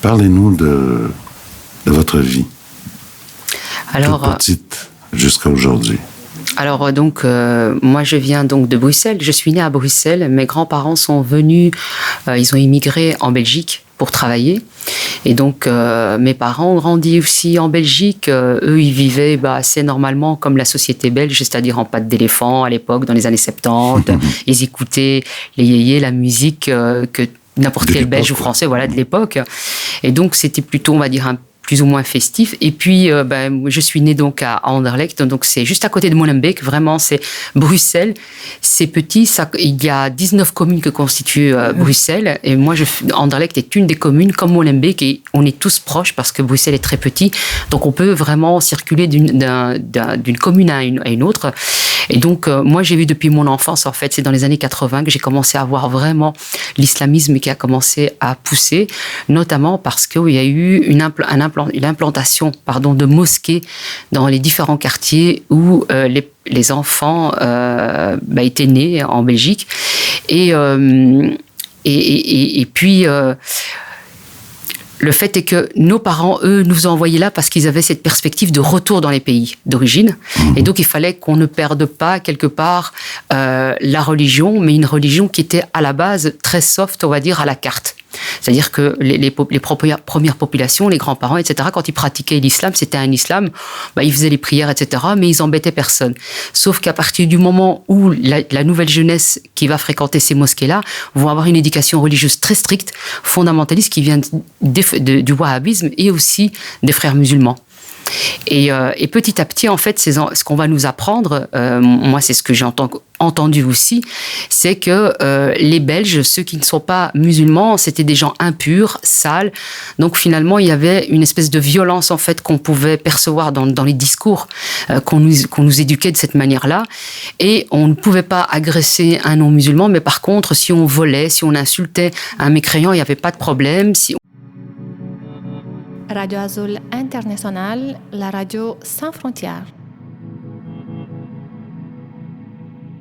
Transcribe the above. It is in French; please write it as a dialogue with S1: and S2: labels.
S1: Parlez-nous de votre vie.
S2: Alors,
S1: toute petite jusqu'à aujourd'hui.
S2: Alors donc, moi je viens donc de Bruxelles. Je suis née à Bruxelles. Mes grands-parents sont venus, ils ont immigré en Belgique pour travailler. Et donc, mes parents ont grandi aussi en Belgique. Eux, ils vivaient assez normalement comme la société belge, c'est-à-dire en pattes d'éléphant à l'époque, dans les années 70. Ils écoutaient les yéyés, la musique que n'importe quel Belge ou Français, voilà, de l'époque. Et donc, c'était plutôt, on va dire, plus ou moins festif. Et puis, je suis née donc à Anderlecht, donc c'est juste à côté de Molenbeek. Vraiment, c'est Bruxelles. C'est petit. Il y a 19 communes que constitue Bruxelles. Et moi, Anderlecht est une des communes comme Molenbeek et on est tous proches parce que Bruxelles est très petit. Donc, on peut vraiment circuler d'une commune à une autre. Et donc, moi, j'ai vu depuis mon enfance, en fait, c'est dans les années 80 que j'ai commencé à voir vraiment l'islamisme qui a commencé à pousser, notamment parce qu'il y a eu l'implantation de mosquées dans les différents quartiers où les enfants étaient nés en Belgique. Et puis... le fait est que nos parents, eux, nous ont envoyés là parce qu'ils avaient cette perspective de retour dans les pays d'origine. Et donc, il fallait qu'on ne perde pas, quelque part, la religion, mais une religion qui était, à la base, très soft, on va dire, à la carte. C'est-à-dire que les premières populations, les grands-parents, etc., quand ils pratiquaient l'islam, c'était un islam, ils faisaient les prières, etc., mais ils embêtaient personne. Sauf qu'à partir du moment où la nouvelle jeunesse qui va fréquenter ces mosquées-là vont avoir une éducation religieuse très stricte, fondamentaliste, qui vient du wahhabisme et aussi des frères musulmans. Et petit à petit, en fait, ce qu'on va nous apprendre, moi, c'est ce que j'ai entendu aussi, c'est que les Belges, ceux qui ne sont pas musulmans, c'était des gens impurs, sales. Donc, finalement, il y avait une espèce de violence, en fait, qu'on pouvait percevoir dans les discours, qu'on nous éduquait de cette manière-là. Et on ne pouvait pas agresser un non-musulman, mais par contre, si on volait, si on insultait un mécréant, il n'y avait pas de problème.
S3: Radio Azul International, la radio sans frontières.